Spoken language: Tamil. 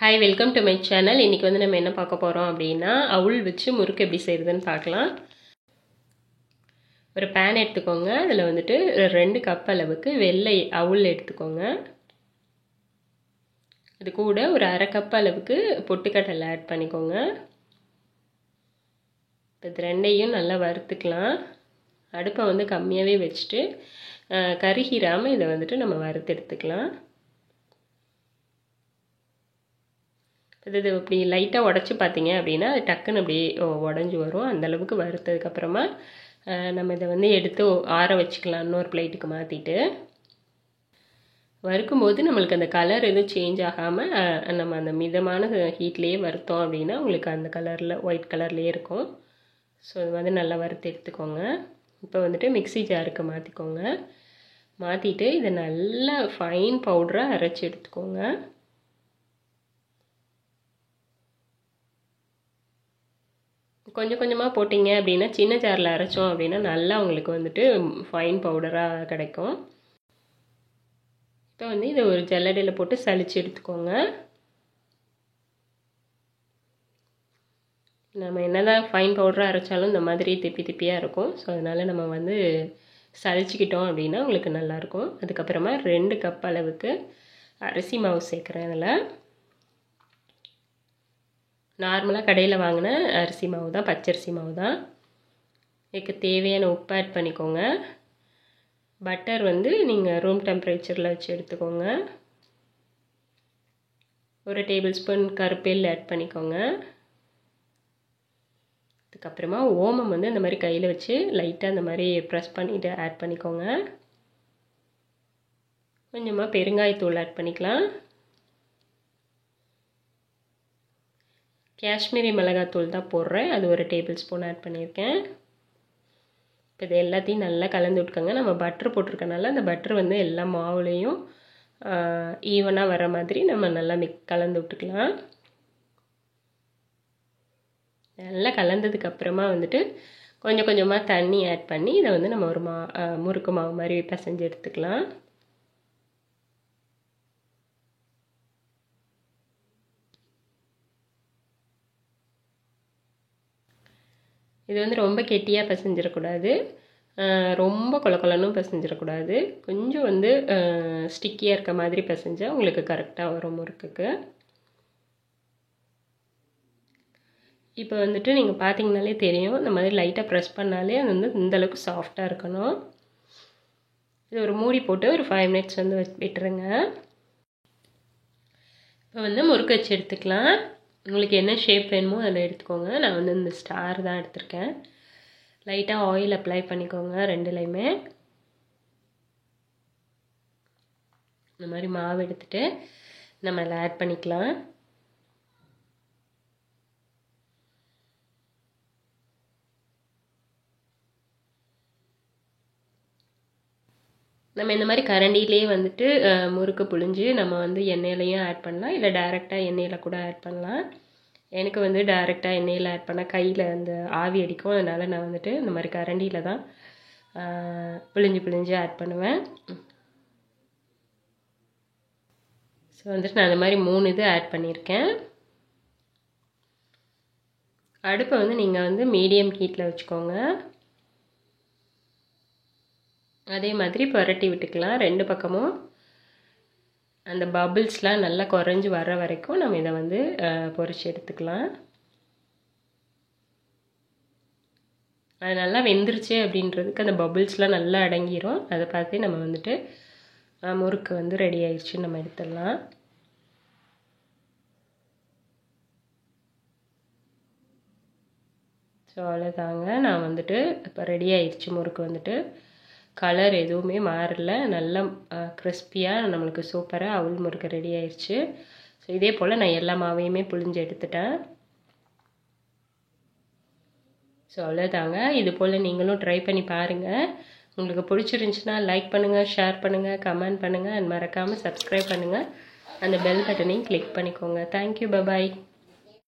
Hi, welcome to my channel. இன்றைக்கி வந்து நம்ம என்ன பார்க்க போகிறோம் அப்படின்னா, அவுள் வச்சு முறுக்கு எப்படி செய்கிறதுன்னு பார்க்கலாம். ஒரு பேன் எடுத்துக்கோங்க. அதில் வந்துட்டு 2 கப் அளவுக்கு வெள்ளை அவுள் எடுத்துக்கோங்க. அது கூட ஒரு அரை கப் அளவுக்கு பொட்டுக்கடலை ஆட் பண்ணிக்கோங்க. இது ரெண்டையும் நல்லா வறுத்துக்கலாம். அடுப்பை வந்து கம்மியாகவே வச்சுட்டு கருகிராமல் இதை வந்துட்டு நம்ம வறுத்து எடுத்துக்கலாம். இது இப்படி லைட்டாக உடச்சி பார்த்தீங்க அப்படின்னா அது டக்குன்னு அப்படியே உடஞ்சி வரும். அந்தளவுக்கு வறுத்ததுக்கப்புறமா நம்ம இதை வந்து எடுத்து ஆற வச்சுக்கலாம். இன்னொரு பிளேட்டுக்கு மாற்றிட்டு வறுக்கும்போது நம்மளுக்கு அந்த கலர் எதுவும் சேஞ்ச் ஆகாமல் நம்ம அந்த மிதமான ஹீட்லேயே வறுத்தோம் அப்படின்னா உங்களுக்கு அந்த கலரில் ஒயிட் கலர்லேயே இருக்கும். ஸோ இது வந்து நல்லா வறுத்து எடுத்துக்கோங்க. இப்போ வந்துட்டு மிக்ஸி ஜாருக்கு மாற்றிக்கோங்க. மாற்றிட்டு இதை நல்லா ஃபைன் பவுடராக அரைச்சி எடுத்துக்கோங்க. கொஞ்சம் கொஞ்சமாக போட்டிங்க அப்படின்னா சின்ன ஜாரில் அரைச்சோம் அப்படின்னா நல்லா உங்களுக்கு வந்துட்டு ஃபைன் பவுடராக கிடைக்கும். இப்போ வந்து இதை ஒரு ஜல்லடையில் போட்டு சலிச்சு எடுத்துக்கோங்க. நம்ம என்னதான் ஃபைன் பவுடராக அரைச்சாலும் இந்த மாதிரி திப்பி திப்பியாக இருக்கும். ஸோ அதனால் நம்ம வந்து சலிச்சுக்கிட்டோம் அப்படின்னா உங்களுக்கு நல்லாயிருக்கும். அதுக்கப்புறமா 2 கப் அளவுக்கு அரிசி மாவு சேர்க்குறேன். அதில் நார்மலாக கடையில் வாங்கின அரிசி மாவு தான், பச்சரிசி மாவு தான். இதுக்கு தேவையான உப்பு ஆட் பண்ணிக்கோங்க. பட்டர் வந்து நீங்கள் ரூம் டெம்பரேச்சரில் வச்சு எடுத்துக்கோங்க. 1 டேபிள் ஸ்பூன் கருப்பெல் ஆட் பண்ணிக்கோங்க. அதுக்கப்புறமா ஓமம் வந்து இந்த மாதிரி கையில் வச்சு லைட்டாக இந்த மாதிரி ப்ரெஸ் பண்ணிவிட்டு ஆட் பண்ணிக்கோங்க. கொஞ்சமாக பெருங்காயத்தூள் ஆட் பண்ணிக்கலாம். காஷ்மீரி மிளகாத்தூள் தான் போடுறேன். அது 1 டேபிள் ஸ்பூன் ஆட் பண்ணியிருக்கேன். இப்போ இது எல்லாத்தையும் நல்லா கலந்து விட்டுக்கோங்க. நம்ம பட்ரு போட்டிருக்கனால அந்த பட்ரு வந்து எல்லா மாவுலேயும் ஈவனாக வர மாதிரி நம்ம நல்லா கலந்து விட்டுக்கலாம். நல்லா கலந்ததுக்கப்புறமா வந்துட்டு கொஞ்சம் கொஞ்சமாக தண்ணி ஆட் பண்ணி இதை வந்து நம்ம ஒரு முறுக்கு மாவு மாதிரி பிசைஞ்சு எடுத்துக்கலாம். இது வந்து ரொம்ப கெட்டியாக பிசைஞ்சிடக்கூடாது, ரொம்ப கொலக்கொலன்னும் பிசைஞ்சிடக்கூடாது. கொஞ்சம் வந்து ஸ்டிக்கியாக இருக்க மாதிரி பிசைஞ்சால் உங்களுக்கு கரெக்டாக வரும் முறுக்குக்கு. இப்போ வந்துட்டு நீங்கள் பார்த்தீங்கனாலே தெரியும், இந்த மாதிரி லைட்டாக ப்ரெஸ் பண்ணாலே அது வந்து இந்தளவுக்கு சாஃப்டாக இருக்கணும். இது ஒரு மூடி போட்டு ஒரு 5 மினிட்ஸ் வந்து விட்டுருங்க. இப்போ வந்து முறுக்கு வச்சு எடுத்துக்கலாம். உங்களுக்கு என்ன ஷேப் வேணுமோ அதில் எடுத்துக்கோங்க. நான் வந்து இந்த ஸ்டார் தான் எடுத்திருக்கேன். லைட்டாக ஆயில் அப்ளை பண்ணிக்கோங்க. 2லையுமே இந்த மாதிரி மாவு எடுத்துகிட்டு நம்ம அதில் ஆட் பண்ணிக்கலாம். நம்ம இந்த மாதிரி கரண்டிலே வந்துட்டு முறுக்கு புழிஞ்சு நம்ம வந்து எண்ணெயிலையும் ஆட் பண்ணலாம், இல்லை டைரெக்டாக எண்ணெயில் கூட ஆட் பண்ணலாம். எனக்கு வந்து டைரெக்டாக எண்ணெயில் ஆட் பண்ணால் கையில் அந்த ஆவி அடிக்கும். அதனால் நான் வந்துட்டு இந்த மாதிரி கரண்டியில் தான் புழிஞ்சு ஆட் பண்ணுவேன். ஸோ வந்துட்டு நான் அந்த மாதிரி 3 இது ஆட் பண்ணியிருக்கேன். அடுப்பை வந்து நீங்கள் வந்து மீடியம் ஹீட்டில் வச்சுக்கோங்க. அதே மாதிரி புரட்டி விட்டுக்கலாம். 2 பக்கமும் அந்த பபிள்ஸ்லாம் நல்லா குறைஞ்சி வர வரைக்கும் நம்ம இதை வந்து பொரிச்சு எடுத்துக்கலாம். அது நல்லா வெந்துருச்சு அப்படின்றதுக்கு அந்த பபிள்ஸ்லாம் நல்லா அடங்கிரும். அதை பார்த்து நம்ம வந்துட்டு முறுக்கு வந்து ரெடி ஆயிடுச்சுன்னு நம்ம எடுத்துடலாம். ஸோ அவ்வளோதாங்க. நான் வந்துட்டு இப்போ ரெடி ஆயிடுச்சு முறுக்கு. வந்துட்டு கலர் எதுவுமே மாறல, நல்லா கிறிஸ்பியாக நம்மளுக்கு சூப்பராக அவுள் முறுக்கு ரெடி ஆயிடுச்சு. ஸோ இதே போல் நான் எல்லா மாவையுமே புழிஞ்சு எடுத்துட்டேன். ஸோ அவ்வளோதாங்க. இது போல் நீங்களும் ட்ரை பண்ணி பாருங்கள். உங்களுக்கு பிடிச்சிருந்துச்சுன்னா லைக் பண்ணுங்கள், ஷேர் பண்ணுங்கள், கமெண்ட் பண்ணுங்கள், அண்ட் மறக்காமல் சப்ஸ்கிரைப் பண்ணுங்கள். அந்த பெல் பட்டனையும் கிளிக் பண்ணிக்கோங்க. Thank you, bye bye.